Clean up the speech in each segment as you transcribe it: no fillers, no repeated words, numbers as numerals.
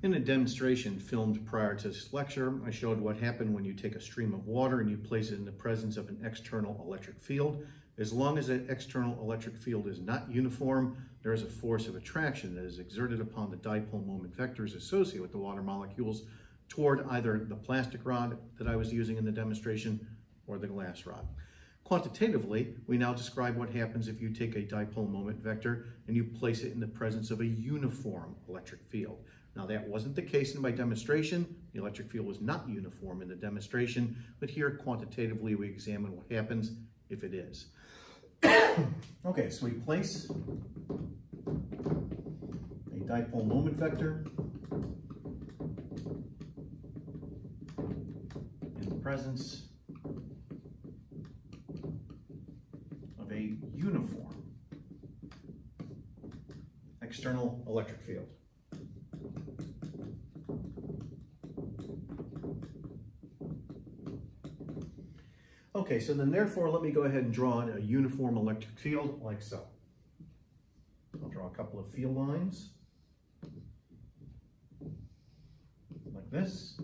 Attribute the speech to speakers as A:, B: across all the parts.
A: In a demonstration filmed prior to this lecture, I showed what happened when you take a stream of water and you place it in the presence of an external electric field. As long as that external electric field is not uniform, there is a force of attraction that is exerted upon the dipole moment vectors associated with the water molecules toward either the plastic rod that I was using in the demonstration or the glass rod. Quantitatively, we now describe what happens if you take a dipole moment vector and you place it in the presence of a uniform electric field. Now, that wasn't the case in my demonstration. The electric field was not uniform in the demonstration, but here quantitatively we examine what happens if it is. Okay, so we place a dipole moment vector in the presence of a uniform external electric field. Okay, so then therefore, let me go ahead and draw a uniform electric field like so. I'll draw a couple of field lines like this.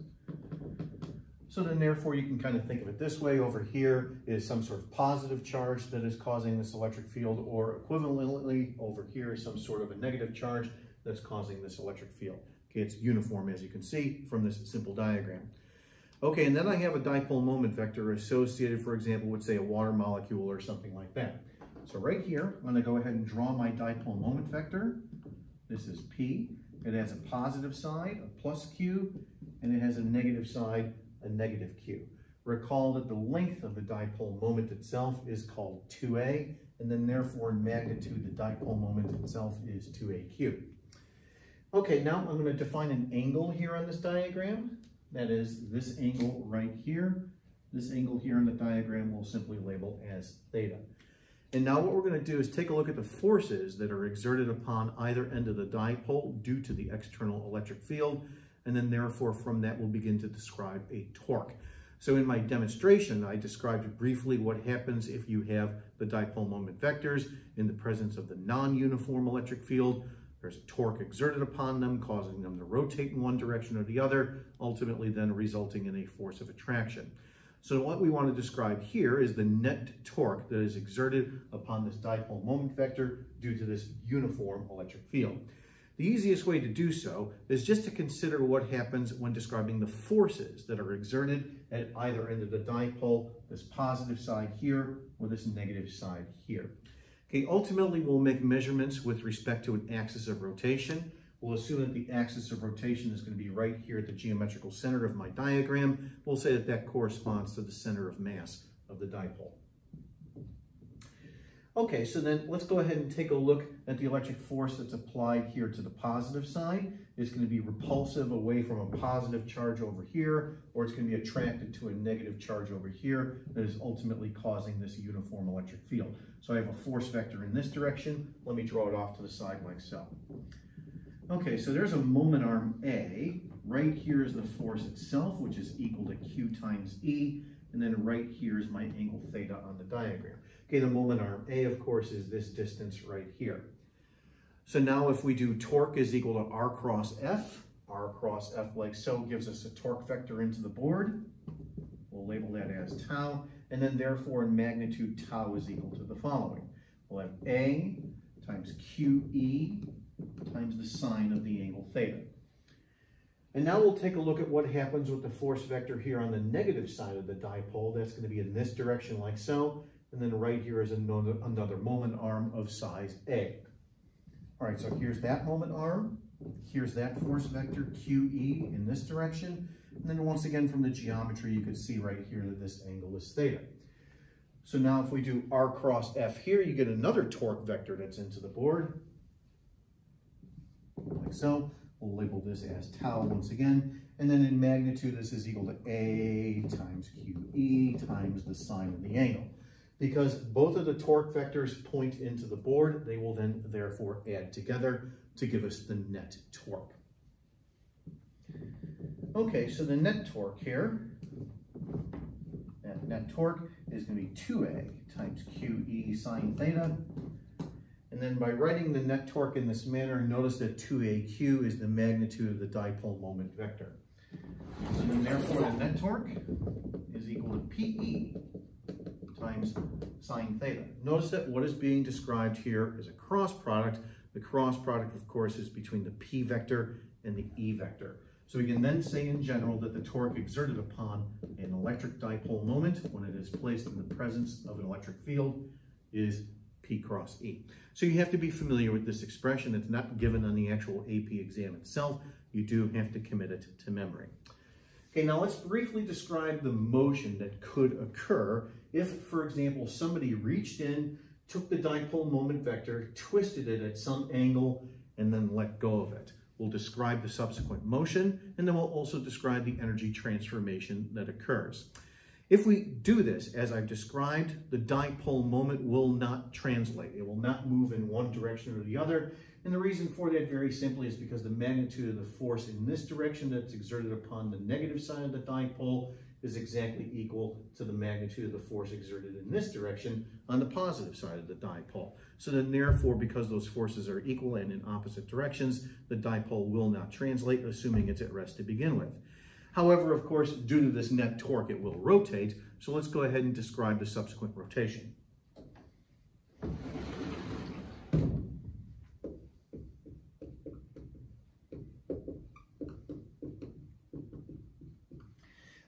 A: So then therefore, you can kind of think of it this way. Over here is some sort of positive charge that is causing this electric field, or equivalently, over here is some sort of a negative charge that's causing this electric field. Okay, it's uniform, as you can see from this simple diagram. Okay, and then I have a dipole moment vector associated, for example, with, say, a water molecule or something like that. So right here, I'm going to go ahead and draw my dipole moment vector. This is P. It has a positive side, a plus Q, and it has a negative side, a negative Q. Recall that the length of the dipole moment itself is called 2a, and then therefore in magnitude, the dipole moment itself is 2a cubed. Okay, now I'm going to define an angle here on this diagram. That is this angle right here. This angle here in the diagram we'll simply label as theta. And now what we're going to do is take a look at the forces that are exerted upon either end of the dipole due to the external electric field. And then therefore from that we'll begin to describe a torque. So in my demonstration, I described briefly what happens if you have the dipole moment vectors in the presence of the non-uniform electric field. There's a torque exerted upon them, causing them to rotate in one direction or the other, ultimately then resulting in a force of attraction. So what we want to describe here is the net torque that is exerted upon this dipole moment vector due to this uniform electric field. The easiest way to do so is just to consider what happens when describing the forces that are exerted at either end of the dipole, this positive side here or this negative side here. Okay, ultimately, we'll make measurements with respect to an axis of rotation. We'll assume that the axis of rotation is going to be right here at the geometrical center of my diagram. We'll say that that corresponds to the center of mass of the dipole. Okay, so then let's go ahead and take a look at the electric force that's applied here to the positive side. It's going to be repulsive away from a positive charge over here, or it's going to be attracted to a negative charge over here that is ultimately causing this uniform electric field. So I have a force vector in this direction. Let me draw it off to the side like so. Okay, so there's a moment arm A. Right here is the force itself, which is equal to Q times E. And then right here is my angle theta on the diagram. Okay, the moment arm A, of course, is this distance right here. So now if we do torque is equal to R cross F like so gives us a torque vector into the board. We'll label that as tau. And then therefore in magnitude, tau is equal to the following. We'll have A times QE times the sine of the angle theta. And now we'll take a look at what happens with the force vector here on the negative side of the dipole. That's going to be in this direction like so. And then right here is another moment arm of size A. All right, so here's that moment arm. Here's that force vector QE in this direction. And then once again from the geometry, you can see right here that this angle is theta. So now if we do R cross F here, you get another torque vector that's into the board. Like so. We'll label this as tau once again. And then in magnitude, this is equal to A times QE times the sine of the angle. Because both of the torque vectors point into the board, they will then therefore add together to give us the net torque. Okay, so the net torque here, that net torque is going to be 2A times QE sine theta. And And then by writing the net torque in this manner, notice that 2AQ is the magnitude of the dipole moment vector. So then therefore the net torque is equal to PE times sine theta. Notice that what is being described here is a cross product. The cross product, of course, is between the P vector and the E vector. So we can then say in general that the torque exerted upon an electric dipole moment when it is placed in the presence of an electric field is P cross E. So you have to be familiar with this expression. It's not given on the actual AP exam itself. You do have to commit it to memory. Okay, now let's briefly describe the motion that could occur if, for example, somebody reached in, took the dipole moment vector, twisted it at some angle, and then let go of it. We'll describe the subsequent motion, and then we'll also describe the energy transformation that occurs. If we do this, as I've described, the dipole moment will not translate. It will not move in one direction or the other. And the reason for that very simply is because the magnitude of the force in this direction that's exerted upon the negative side of the dipole is exactly equal to the magnitude of the force exerted in this direction on the positive side of the dipole. So then therefore, because those forces are equal and in opposite directions, the dipole will not translate, assuming it's at rest to begin with. However, of course, due to this net torque, it will rotate. So let's go ahead and describe the subsequent rotation.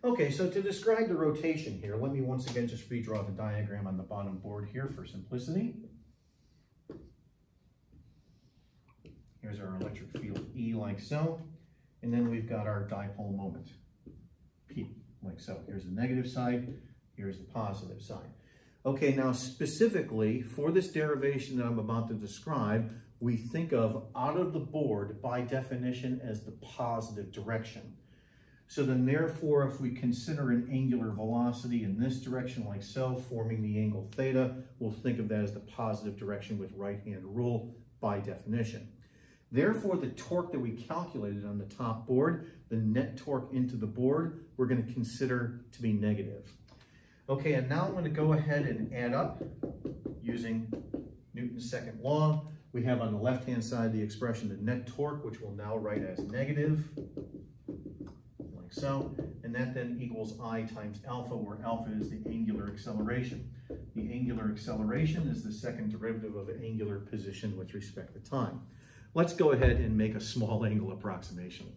A: Okay, so to describe the rotation here, let me once again just redraw the diagram on the bottom board here for simplicity. Here's our electric field E like so, and then we've got our dipole moment P like so. Here's the negative side, here's the positive side. Okay, now specifically for this derivation that I'm about to describe, we think of out of the board by definition as the positive direction. So then therefore, if we consider an angular velocity in this direction like so, forming the angle theta, we'll think of that as the positive direction with right-hand rule by definition. Therefore, the torque that we calculated on the top board, the net torque into the board, we're going to consider to be negative. Okay, and now I'm going to go ahead and add up using Newton's second law. We have on the left-hand side the expression the net torque, which we'll now write as negative. So, and that then equals I times alpha, where alpha is the angular acceleration. The angular acceleration is the second derivative of angular position with respect to time. Let's go ahead and make a small angle approximation.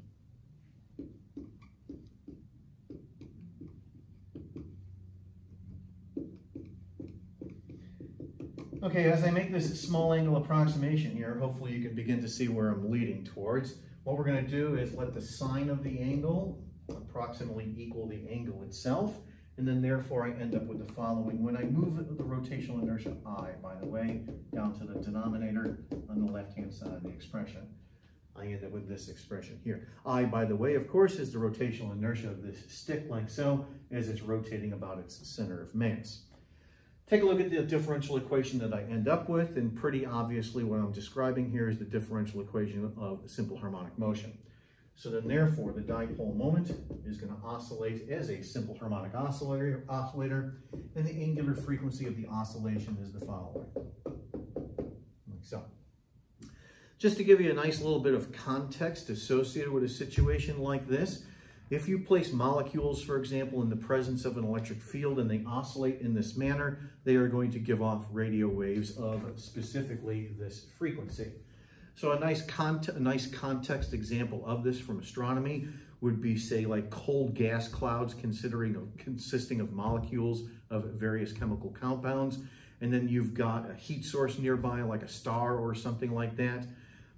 A: Okay, as I make this small angle approximation here, hopefully you can begin to see where I'm leading towards. What we're going to do is let the sine of the angle approximately equal the angle itself, and then therefore I end up with the following. When I move the rotational inertia I, by the way, down to the denominator on the left-hand side of the expression, I end up with this expression here. I, by the way, of course, is the rotational inertia of this stick like so, as it's rotating about its center of mass. Take a look at the differential equation that I end up with, and pretty obviously what I'm describing here is the differential equation of simple harmonic motion. So then therefore the dipole moment is going to oscillate as a simple harmonic oscillator, and the angular frequency of the oscillation is the following. Like so. Just to give you a nice little bit of context associated with a situation like this, if you place molecules, for example, in the presence of an electric field and they oscillate in this manner, they are going to give off radio waves of specifically this frequency. So a nice context example of this from astronomy would be, say, like cold gas clouds consisting of molecules of various chemical compounds, and then you've got a heat source nearby, like a star or something like that.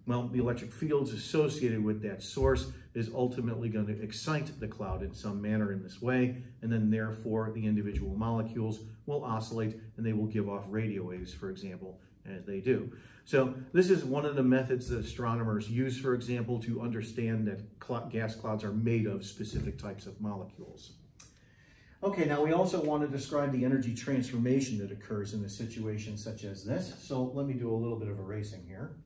A: Well, the electric fields associated with that source is ultimately going to excite the cloud in some manner in this way, and then therefore the individual molecules will oscillate and they will give off radio waves, for example, as they do. So this is one of the methods that astronomers use, for example, to understand that gas clouds are made of specific types of molecules. Okay, now we also want to describe the energy transformation that occurs in a situation such as this. So let me do a little bit of erasing here.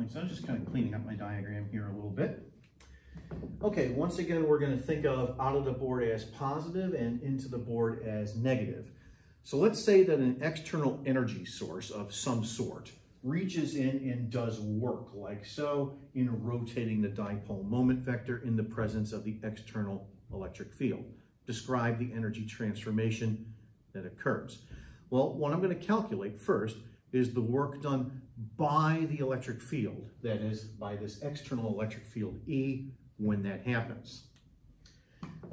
A: Like so, I'm just kind of cleaning up my diagram here a little bit. Okay, once again, we're going to think of out of the board as positive and into the board as negative. So let's say that an external energy source of some sort reaches in and does work like so in rotating the dipole moment vector in the presence of the external electric field. Describe the energy transformation that occurs. Well, what I'm going to calculate first is the work done by the electric field, that is, by this external electric field E, when that happens.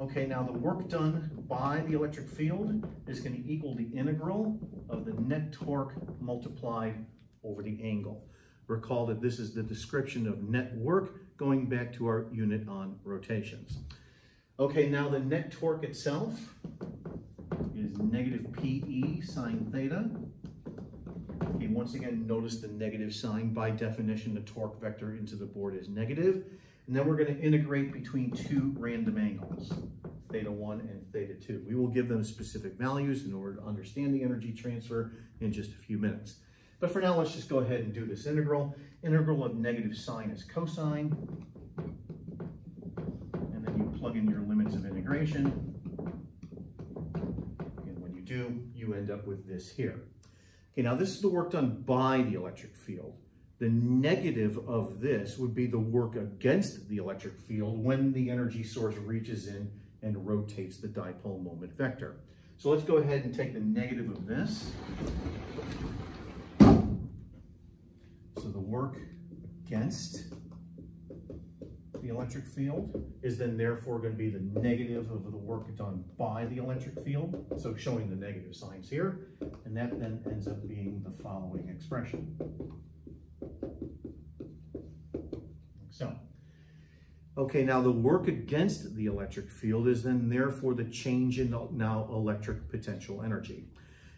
A: Okay, now the work done by the electric field is going to equal the integral of the net torque multiplied over the angle. Recall that this is the description of net work going back to our unit on rotations. Okay, now the net torque itself is negative PE sine theta. Okay, once again, notice the negative sign. By definition, the torque vector into the board is negative. And then we're going to integrate between two random angles, theta 1 and theta 2. We will give them specific values in order to understand the energy transfer in just a few minutes. But for now, let's just go ahead and do this integral. Integral of negative sine is cosine. And then you plug in your limits of integration. And when you do, you end up with this here. Okay, now this is the work done by the electric field. The negative of this would be the work against the electric field when the energy source reaches in and rotates the dipole moment vector. So let's go ahead and take the negative of this. So the work against the electric field is then therefore going to be the negative of the work done by the electric field. So showing the negative signs here, and that then ends up being the following expression. So, okay, now the work against the electric field is then therefore the change in now electric potential energy.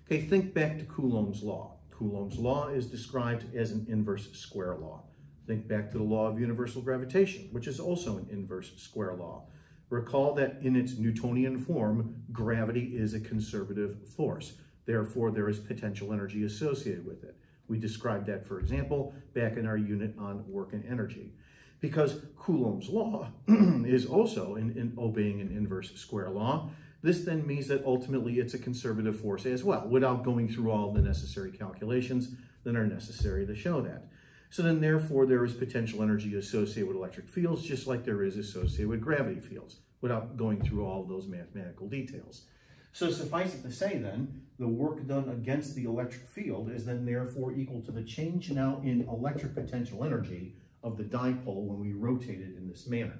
A: Okay, think back to Coulomb's law. Coulomb's law is described as an inverse square law. Think back to the law of universal gravitation, which is also an inverse square law. Recall that in its Newtonian form, gravity is a conservative force. Therefore, there is potential energy associated with it. We described that, for example, back in our unit on work and energy. Because Coulomb's law is also in obeying an inverse square law, this then means that ultimately it's a conservative force as well, without going through all the necessary calculations that are necessary to show that. So then therefore there is potential energy associated with electric fields, just like there is associated with gravity fields, without going through all of those mathematical details. So suffice it to say then, the work done against the electric field is then therefore equal to the change now in electric potential energy of the dipole when we rotate it in this manner.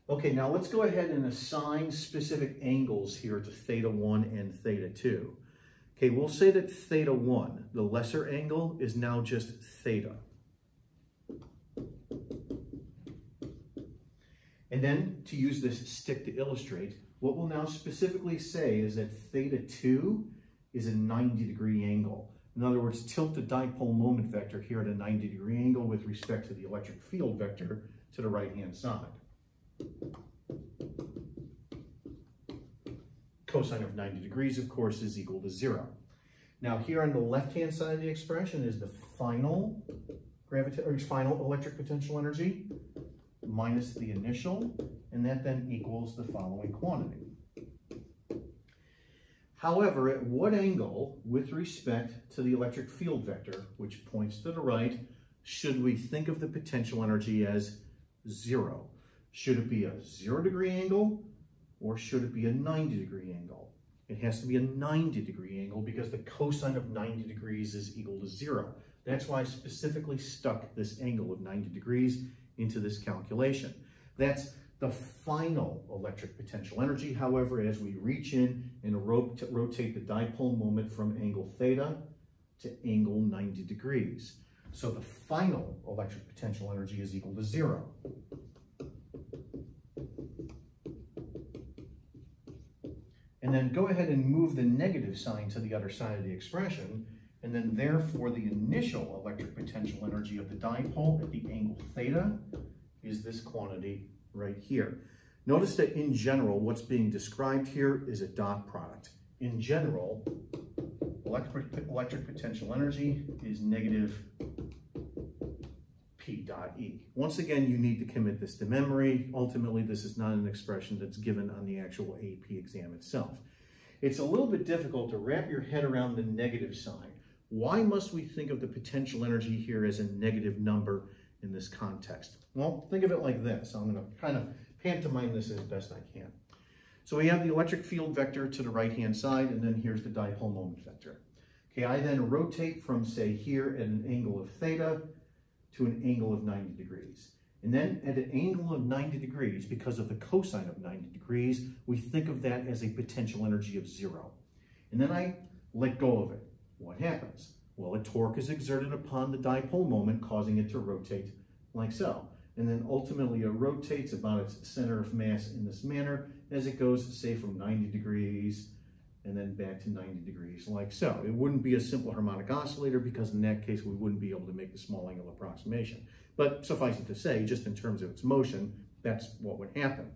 A: Okay, now let's go ahead and assign specific angles here to theta 1 and theta 2. Okay, we'll say that theta 1, the lesser angle, is now just theta. And then, to use this stick to illustrate, what we'll now specifically say is that theta 2 is a 90-degree angle. In other words, tilt the dipole moment vector here at a 90-degree angle with respect to the electric field vector to the right-hand side. Cosine of 90 degrees, of course, is equal to 0. Now, here on the left-hand side of the expression is the final electric potential energy minus the initial, and that then equals the following quantity. However, at what angle, with respect to the electric field vector, which points to the right, should we think of the potential energy as 0? Should it be a 0-degree angle, or should it be a 90-degree angle? It has to be a 90-degree angle because the cosine of 90 degrees is equal to 0. That's why I specifically stuck this angle of 90 degrees into this calculation. That's the final electric potential energy. However, as we reach in and rotate the dipole moment from angle theta to angle 90 degrees. So the final electric potential energy is equal to 0. And then go ahead and move the negative sign to the other side of the expression, and then therefore the initial electric potential energy of the dipole at the angle theta is this quantity right here. Notice that in general, what's being described here is a dot product. In general, electric potential energy is negative P dot E. Once again, you need to commit this to memory. Ultimately, this is not an expression that's given on the actual AP exam itself. It's a little bit difficult to wrap your head around the negative sign. Why must we think of the potential energy here as a negative number in this context? Well, think of it like this. I'm going to kind of pantomime this as best I can. So we have the electric field vector to the right-hand side, and then here's the dipole moment vector. Okay, I then rotate from, say, here at an angle of theta to an angle of 90 degrees. And then at an angle of 90 degrees, because of the cosine of 90 degrees, we think of that as a potential energy of 0. And then I let go of it. What happens? Well, a torque is exerted upon the dipole moment, causing it to rotate like so. And then ultimately it rotates about its center of mass in this manner as it goes, say, from 90 degrees and then back to 90 degrees like so. It wouldn't be a simple harmonic oscillator because in that case we wouldn't be able to make the small angle approximation. But suffice it to say, just in terms of its motion, that's what would happen.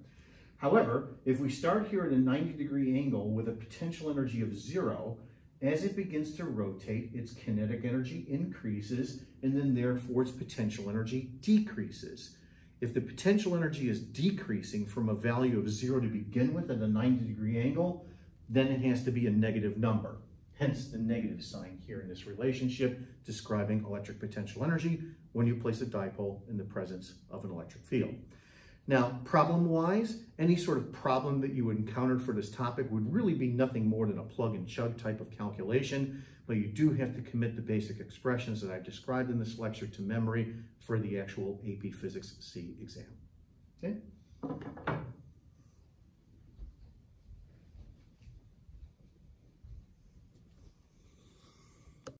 A: However, if we start here at a 90-degree angle with a potential energy of 0, as it begins to rotate, its kinetic energy increases, and then therefore its potential energy decreases. If the potential energy is decreasing from a value of 0 to begin with at a 90-degree angle, then it has to be a negative number. Hence the negative sign here in this relationship describing electric potential energy when you place a dipole in the presence of an electric field. Now, problem-wise, any sort of problem that you would encounter for this topic would really be nothing more than a plug-and-chug type of calculation, but you do have to commit the basic expressions that I've described in this lecture to memory for the actual AP Physics C exam.